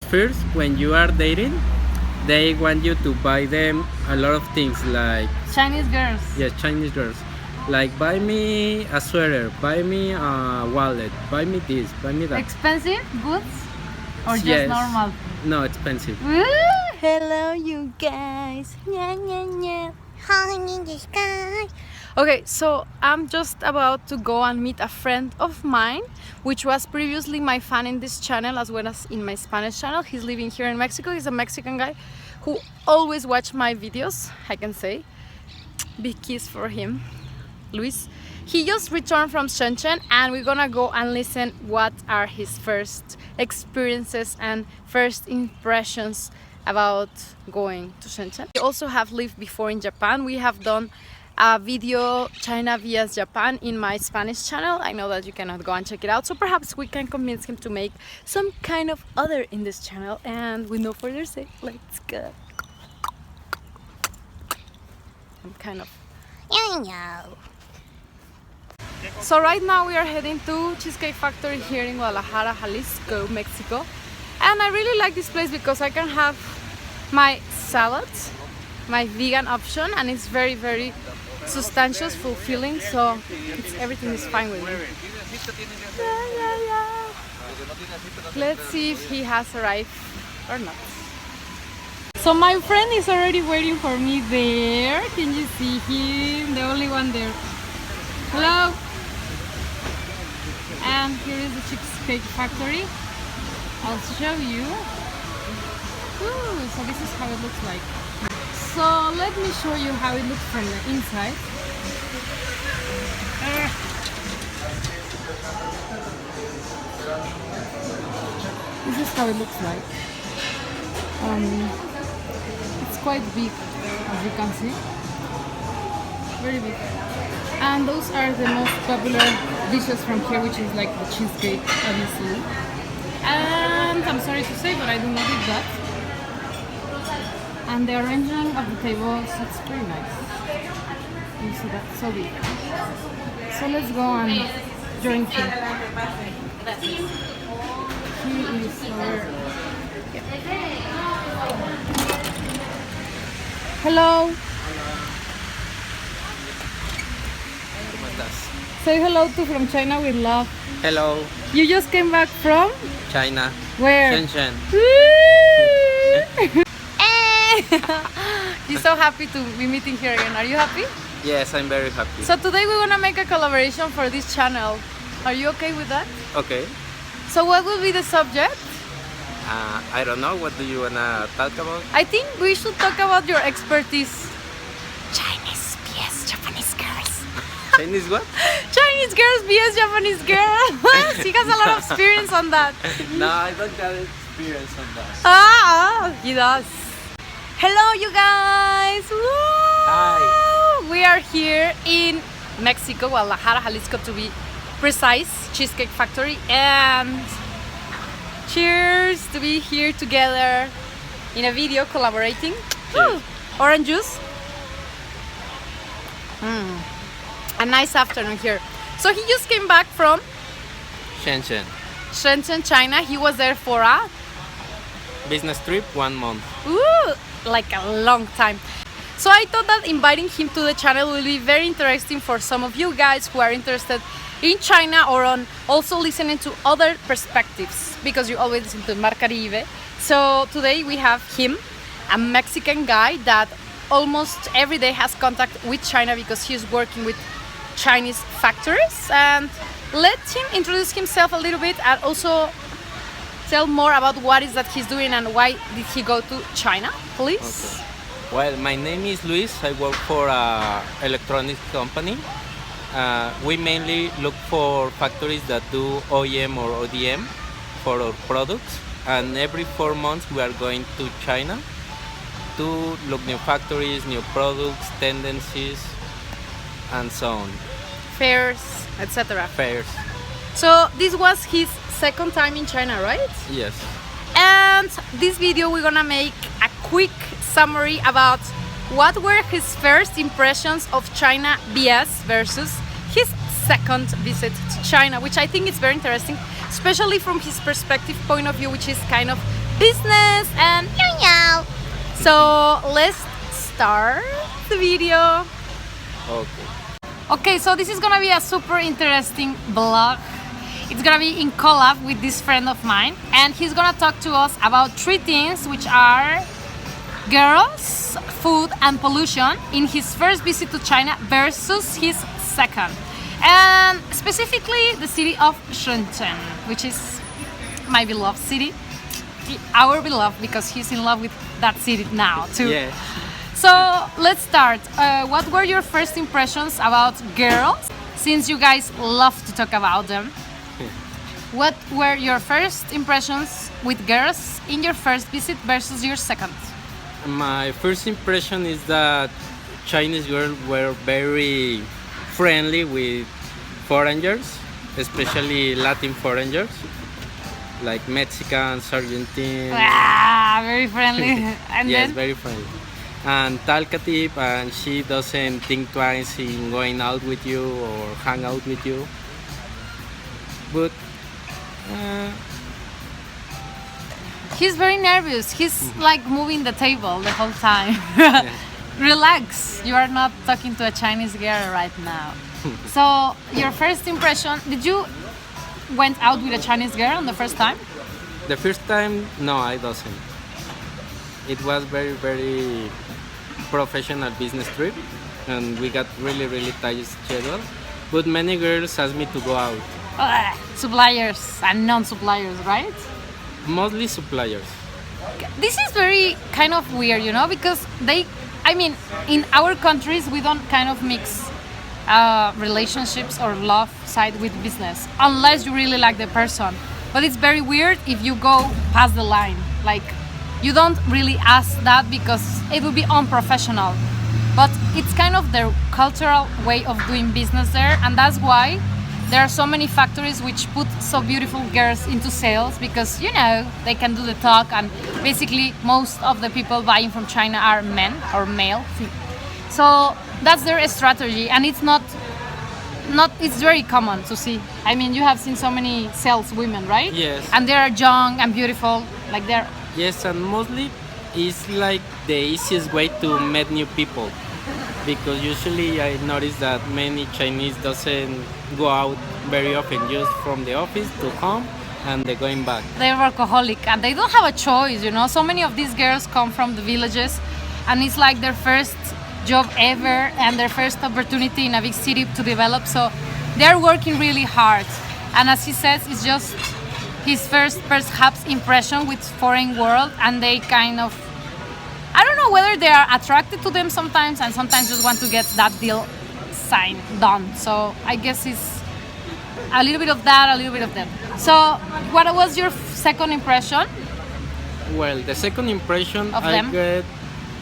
first, when you are dating, they want you to buy them a lot of things like Chinese girls. yes, Chinese girls. Like buy me a sweater, buy me a wallet, buy me this, buy me that. Expensive goods or just Yes. normal? No, expensive. Woo! Hello, you guys. Okay, so I'm just about to go and meet a friend of mine, which was previously my fan in this channel as well as in my Spanish channel. He's living here in Mexico. He's a Mexican guy who always watch my videos, I can say. Big kiss for him, Luis. He just returned from Shenzhen and we're gonna go and listen what are his first experiences and first impressions about going to Shenzhen. We also have lived before in Japan. We have done a video China vs Japan in my Spanish channel. I know that you cannot go and check it out, so perhaps we can convince him to make some kind of other in this channel. And with no further say, let's go. I'm kind of so right now we are heading to Cheesecake Factory here in Guadalajara, Jalisco, Mexico. And I really like this place because I can have my salads, my vegan option, and it's very, very substantious, fulfilling, so everything is fine with me. Let's see if he has arrived or not. So my friend is already waiting for me there. Can you see him? The only one there. Hello. And here is the Cheesecake Factory. I'll show you. Ooh, so this is how it looks like. So let me show you how it looks from the inside. This is how it looks like. It's quite big, as you can see. Very big. And those are the most popular dishes from here, which is like the cheesecake, obviously. And I'm sorry to say, but I do not eat that. And the arrangement of the tables, it's pretty nice. You see that? So big. So let's go and join him. He is over. Hello. Say hello to From China with Love. Hello, You just came back from? China. Where? Shenzhen. He's so happy to be meeting here again. Are you happy? Yes, I'm very happy. So today we're gonna make a collaboration for this channel. Are you okay with that? Okay. So what will be the subject? I don't know. What do you wanna talk about? I think we should talk about your expertise. Chinese vs Japanese girls. Chinese what? Chinese girls vs Japanese girls. He has a lot of experience on that. No, I don't have experience on that. He does. Hello, you guys. Woo! Hi. We are here in Mexico, Guadalajara, Jalisco to be precise, Cheesecake Factory, and cheers to be here together in a video collaborating. Ooh, orange juice. A nice afternoon here. So he just came back from Shenzhen. Shenzhen, China. He was there for a Business trip, 1 month. like a long time. So I thought that inviting him to the channel will be very interesting for some of you guys who are interested in China or on also listening to other perspectives, because you always listen to MarCariB. So today we have him, a Mexican guy that almost every day has contact with China because he's working with Chinese factories. And let him introduce himself a little bit and also tell more about what is that he's doing and why did he go to China, please. Okay. Well, my name is Luis. I work for an electronics company. We mainly look for factories that do OEM or ODM for our products. And every 4 months we are going to China to look new factories, new products, tendencies, and so on. Fairs, etc. Fairs. So this was his second time in China, right? Yes. And this video we're gonna make a quick summary about what were his first impressions of China vs versus his second visit to China, which I think is very interesting, especially from his perspective point of view, which is kind of business and meow meow. So let's start the video. Okay. Okay, so this is gonna be a super interesting vlog. It's gonna be in collab with this friend of mine, and he's gonna talk to us about three things, which are girls, food, and pollution in his first visit to China versus his second. And specifically the city of Shenzhen, which is my beloved city. Our beloved, because he's in love with that city now too. Yeah. So let's start. What were your first impressions about girls? Since you guys love to talk about them, what were your first impressions with girls in your first visit versus your second? My first impression is that Chinese girls were very friendly with foreigners, especially Latin foreigners, like Mexicans, Argentines. Ah, very friendly. And Yes, then very friendly. And talkative, and she doesn't think twice in going out with you or hang out with you. But he's very nervous. He's like moving the table the whole time. yeah. Relax. You are not talking to a Chinese girl right now. So your first impression, did you went out with a Chinese girl on the first time? The first time, no, I doesn't. It was very professional business trip, and we got really tight schedule. But many girls asked me to go out, Suppliers and non-suppliers, right? mostly suppliers. This is very kind of weird, you know, because I mean, in our countries we don't kind of mix relationships or love side with business unless you really like the person. But it's very weird if you go past the line. Like, you don't really ask that because it would be unprofessional. But it's kind of their cultural way of doing business there, and that's why there are so many factories which put so beautiful girls into sales, because you know they can do the talk, and basically most of the people buying from China are men or male. So that's their strategy, and it's not it's very common to see. I mean, you have seen so many sales women, right? Yes. And they are young and beautiful, like they're Yes, and mostly it's like the easiest way to meet new people, because usually I notice that many Chinese doesn't go out very often, just from the office to home and they're going back. they're workaholic and they don't have a choice, you know. So many of these girls come from the villages, and it's like their first job ever and their first opportunity in a big city to develop. So they're working really hard, and as he says, it's just his first perhaps impression with foreign world, and they kind of, I don't know whether they are attracted to them sometimes, and sometimes just want to get that deal signed, done. So I guess it's a little bit of that, a little bit of that. So what was your second impression? Well, the second impression Of them?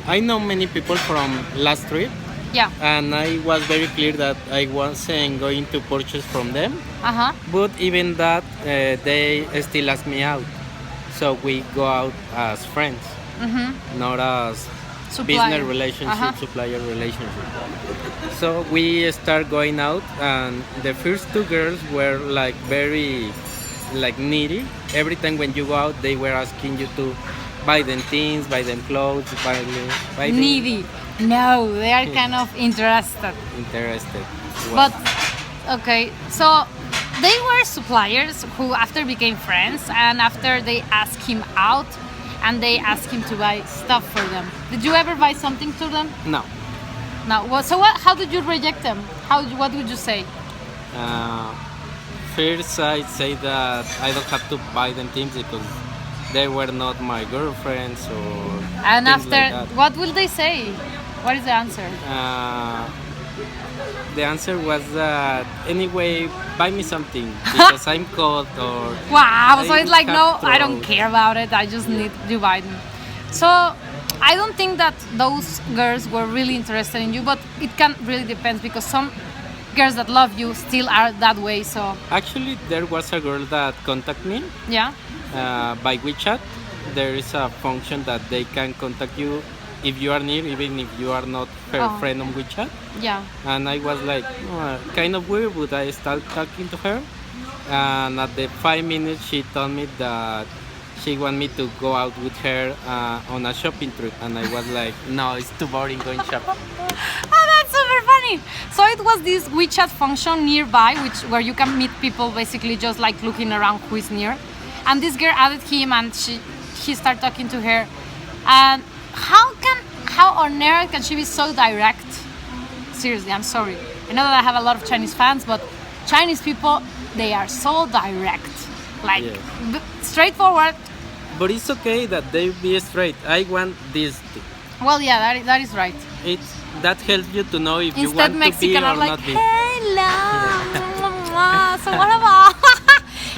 I know many people from last trip, Yeah. and I was very clear that I wasn't going to purchase from them. Uh-huh. But even that, they still ask me out. So we go out as friends, not as Supplier. business relationship, Uh-huh. supplier relationship. So we start going out, and the first two girls were like very like needy. Every time when you go out, they were asking you to buy them things, buy them clothes, buy them Needy. No, they are kind of interested. interested. But okay, so they were suppliers who after became friends, and after they asked him out and they asked him to buy stuff for them. Did you ever buy something to them? No. No. Well, so what? How did you reject them? What would you say? First, I say that I don't have to buy them things because they were not my girlfriends or And things after, like that. what will they say? What is the answer? The answer was that anyway, buy me something because I'm cold or Wow. So I it's like, no, have I don't throat. care about it. I just need you buy them. So I don't think that those girls were really interested in you, but it can really depend, because some girls that love you still are that way. So Actually, there was a girl that contacted me yeah. by WeChat. There is a function that they can contact you if you are near, even if you are not her Oh. friend on WeChat. Yeah. And I was like, kind of weird, but I started talking to her. And at the 5 minutes, she told me that she wanted me to go out with her on a shopping trip, and I was like, no, it's too boring going shopping. Oh, that's super funny. So it was this WeChat function nearby, where you can meet people basically just like looking around who is near. And this girl added him, and he started talking to her. And how on earth can she be so direct? Seriously, I'm sorry. I know that I have a lot of Chinese fans, but Chinese people, they are so direct, like straightforward. But it's okay that they be straight. I want this thing. Well, yeah, that is right. That helps you to know if you Instead, want Mexican to be are or like, not be. hello. So what about?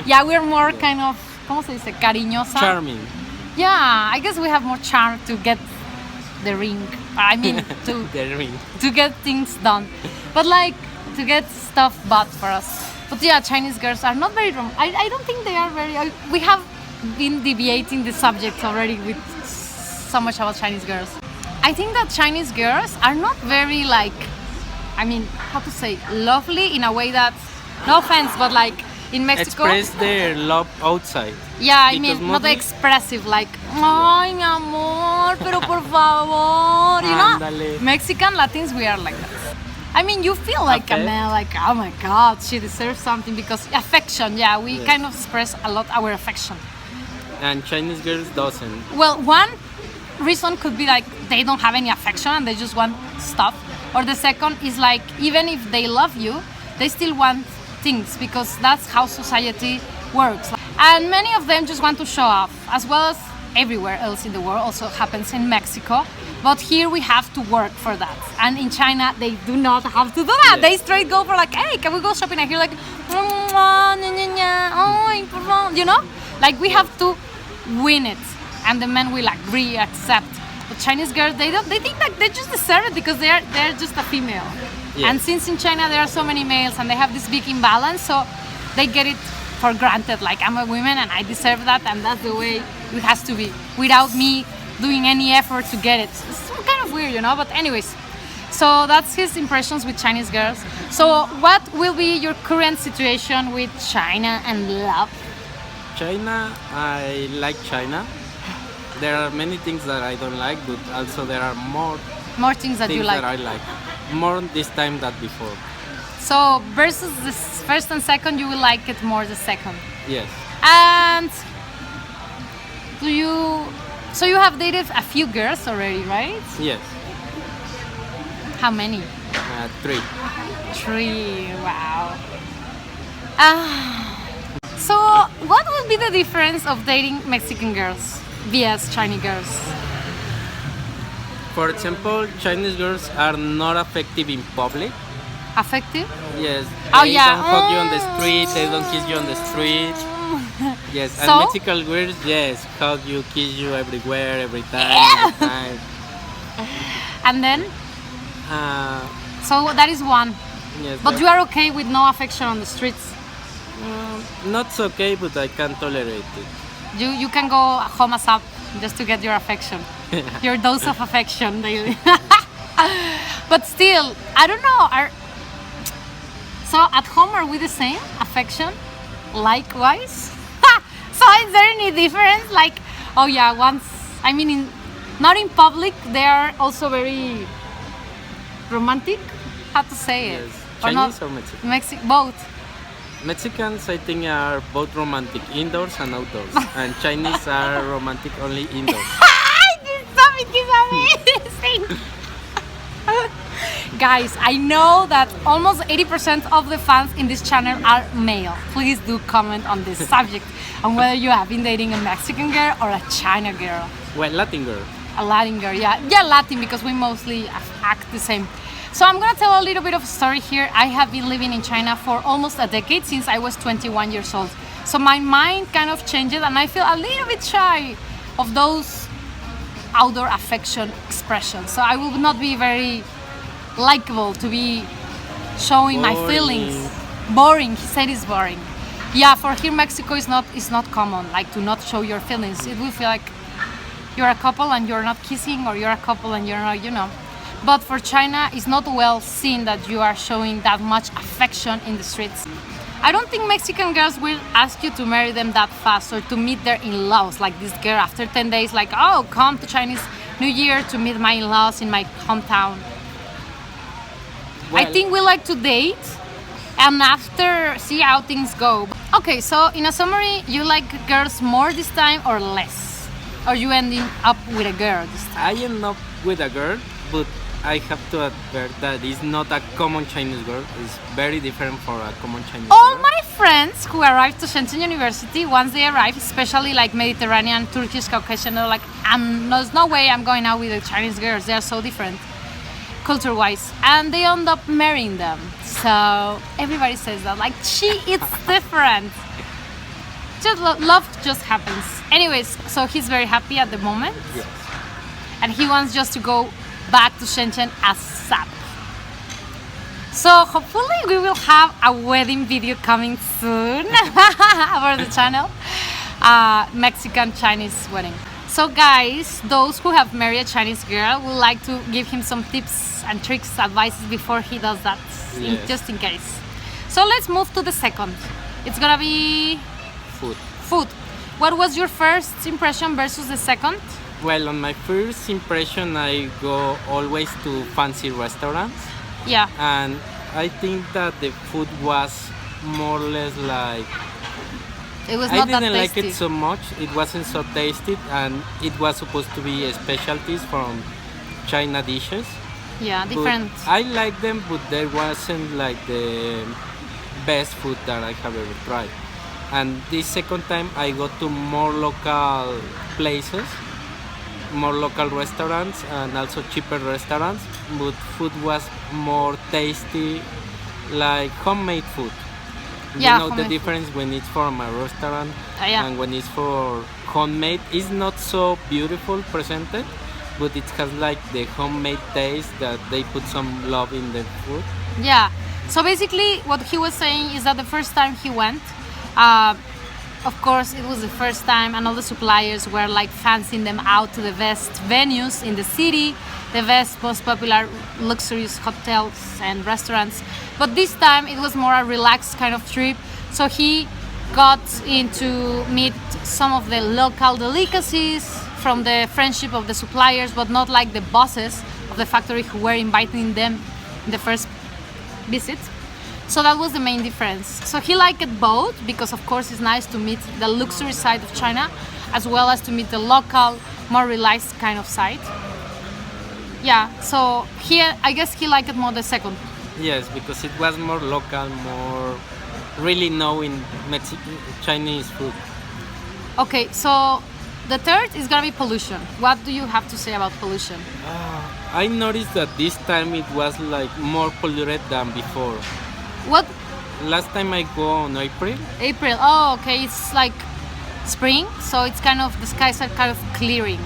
Yeah, we're more kind of, ¿cómo se dice? Cariñosa. Charming. Yeah, I guess we have more charm to get the ring. I mean, The ring. to get things done, but like to get stuff bought for us. But yeah, Chinese girls are not very I don't think they are very. We have been deviating the subject already with so much about Chinese girls. I think that Chinese girls are not very like, I mean, how to say, lovely in a way that, no offense, but like in Mexico. Express their love outside. Yeah, I Because mean, not mostly- expressive, like, ay, mi amor, pero por favor, you know? Ándale. Mexican Latins, we are like that. I mean, you feel like a Okay. man, like, oh my God, she deserves something, because affection, yeah, we Yes. kind of express a lot our affection. And Chinese girls doesn't. Well, one reason could be like they don't have any affection and they just want stuff. Or the second is like, even if they love you, they still want things, because that's how society works. And many of them just want to show off, as well as everywhere else in the world. Also happens in Mexico. But here we have to work for that. And in China, they do not have to do that. Yes. They straight go for like, hey, can we go shopping? And here like, you know? Like we have to win it. And the men will agree, accept. But Chinese girls, they think that they just deserve it because they're just a female. Yes. And since in China there are so many males and they have this big imbalance, so they get it for granted. Like, I'm a woman and I deserve that, and that's the way it has to be, without me doing any effort to get it. It's kind of weird, you know? But anyways, so that's his impressions with Chinese girls. So what will be your current situation with China and love? China, I like China. There are many things that I don't like, but also there are more More things that things you like. that I like. More this time than before. So versus the first and second, you will like it more the second. Yes. And so you have dated a few girls already, right? Yes. How many? 3. 3. Wow. So what would be the difference of dating Mexican girls vs Chinese girls? For example, Chinese girls are not effective in public. Affective? Yes. Oh, They yeah. don't hug you on the street. They don't kiss you on the street. Yes. So? And Mexican girls, yes, hug you, kiss you everywhere, every time, every time. And then? Uh, So that is one. yes. But you are okay with no affection on the streets? Not so okay, but I can tolerate it. You can go home ASAP just to get your affection, your dose of affection daily. But still, I don't know. So at home, are we the same affection? Likewise? So is there any difference? Like, oh yeah, I mean, not in public, they are also very romantic. How to say it? Yes. Or Chinese not? or Mexican? Both. Mexicans, I think, are both romantic indoors and outdoors, and Chinese are romantic only indoors. This is amazing. Guys, I know that almost 80% of the fans in this channel are male. Please do comment on this subject, on whether you have been dating a Mexican girl or a China girl. Well, Latin girl. A Latin girl, yeah, Latin, because we mostly act the same. So I'm gonna tell a little bit of a story here. I have been living in China for almost a decade, since I was 21 years old. So my mind kind of changed, and I feel a little bit shy of those outdoor affection expressions. So I will not be very likable to be showing my Boring. feelings. Boring. He said it's boring. Yeah, for here Mexico is not common, like to not show your feelings. It will feel like you're a couple and you're not kissing, or you're a couple and you're not, you know. But for China, it's not well seen that you are showing that much affection in the streets. I don't think Mexican girls will ask you to marry them that fast or to meet their in-laws. Like this girl after 10 days, like, oh, come to Chinese New Year to meet my in-laws in my hometown. I Well, think we like to date and after see how things go. Okay, so in a summary, you like girls more this time or less? Or you ending up with a girl this time? I end up with a girl, but I have to admit that it's not a common Chinese girl. It's very different for a common Chinese All girl. my friends who arrived to Shenzhen University, once they arrive, especially like Mediterranean, Turkish, Caucasian, they're like, there's no way I'm going out with the Chinese girls. They are so different, culture-wise, and they end up marrying them. So everybody says that, like, it's different. Just love just happens. Anyways, so he's very happy at the moment, Yes. and he wants just to go back to Shenzhen ASAP. So hopefully we will have a wedding video coming soon for the channel. Mexican Chinese wedding. So guys, those who have married a Chinese girl would like to give him some tips and tricks, advices before he does that, Yes. just in case. So let's move to the second. It's gonna be Food. food. What was your first impression versus the second? Well, on my first impression, I go always to fancy restaurants, Yeah. and I think that the food was more or less like It was I not that didn't like tasty. it so much. It wasn't so tasty, and it was supposed to be specialties from China dishes. Yeah, But different. I like them, but there wasn't like the best food that I have ever tried. And this second time, I go to more local places, more local restaurants, and also cheaper restaurants. But food was more tasty, like homemade food. Yeah, You know the homemade difference when it's from a restaurant Yeah. and when it's for homemade. It's not so beautiful presented, but it has like the homemade taste that they put some love in the food. Yeah. So basically, what he was saying is that the first time he went, of course, it was the first time, and all the suppliers were like fancying them out to the best venues in the city, the best, most popular luxurious hotels and restaurants. But this time, it was more a relaxed kind of trip. So he got into meet some of the local delicacies from the friendship of the suppliers, but not like the bosses of the factory who were inviting them in the first visit. So that was the main difference. So he liked it both because of course it's nice to meet the luxury side of China as well as to meet the local, more relaxed kind of side. Yeah, so I guess he liked it more the second. Yes, because it was more local, more really knowing Chinese food. Okay, so the third is gonna be pollution. What do you have to say about pollution? I noticed that this time it was like more polluted than before. What? Last time I go on April, April. Oh, okay, it's like spring, so it's kind of, the skies are kind of clearing.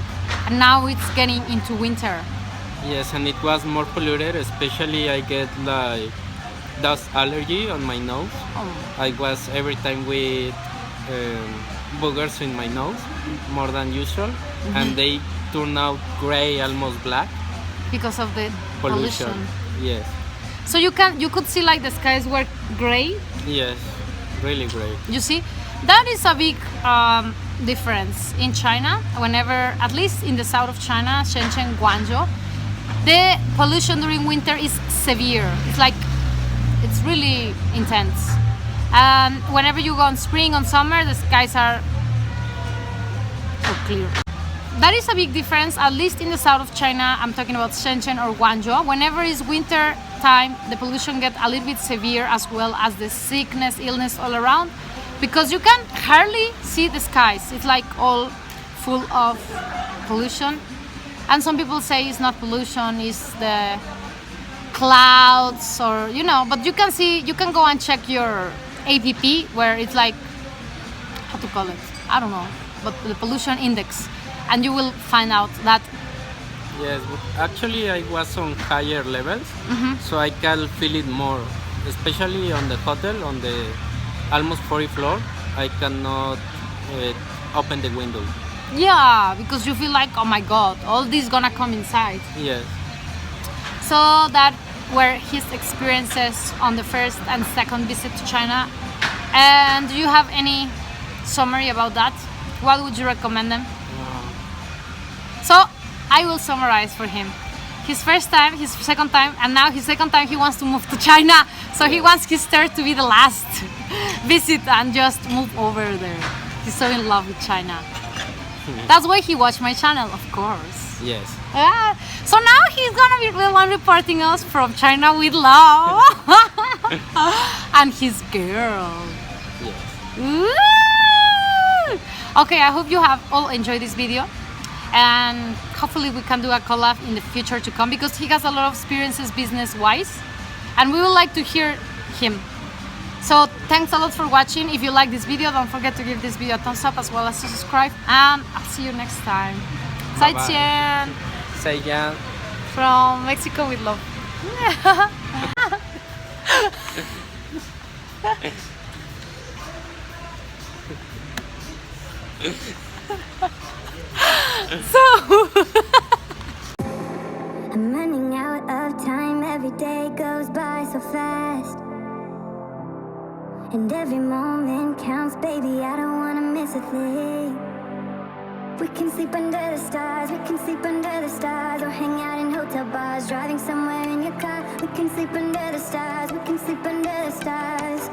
And now it's getting into winter. yes, and it was more polluted. Especially I get like dust allergy on my nose. Oh. I was every time with boogers in my nose, more than usual, and they turn out gray, almost black. Because of the pollution. Yes, So you could see like the skies were gray. yes, really gray. You see, that is a big difference in China. Whenever, at least in the south of China, Shenzhen, Guangzhou, the pollution during winter is severe. It's really intense. And whenever you go on spring, on summer, the skies are so clear. That is a big difference, at least in the south of China. I'm talking about Shenzhen or Guangzhou. Whenever it's winter time, the pollution gets a little bit severe, as well as the sickness, illness all around, because you can hardly see the skies. It's like all full of pollution. And some people say it's not pollution, it's the clouds, or but you can go and check your app where it's like, how to call it, I don't know, but the pollution index, and you will find out that. Yes, but actually I was on higher levels, so I can feel it more, especially on the hotel, on the almost 40th floor. I cannot open the window. Yeah, because you feel like, oh my god, all this gonna come inside. Yes, So that were his experiences on the first and second visit to China. And do you have any summary about that? What would you recommend them? So I will summarize for him. His first time, his second time, and now his second time he wants to move to China. So he wants his third to be the last visit and just move over there. He's so in love with China. That's why he watched my channel, of course. Yes. Yeah. So now he's gonna be the one reporting us from China with love. And his girl. Yes. Woo! Okay, I hope you have all enjoyed this video, and hopefully we can do a collab in the future to come, because he has a lot of experiences business wise and we would like to hear him. So thanks a lot for watching. If you like this video, don't forget to give this video a thumbs up as well as to subscribe, and I'll see you next time. Zaijian Zaijian. from Mexico with love. I'm running out of time, every day goes by so fast, and every moment counts, baby, I don't wanna miss a thing. We can sleep under the stars, we can sleep under the stars, or hang out in hotel bars, driving somewhere in your car. We can sleep under the stars, we can sleep under the stars.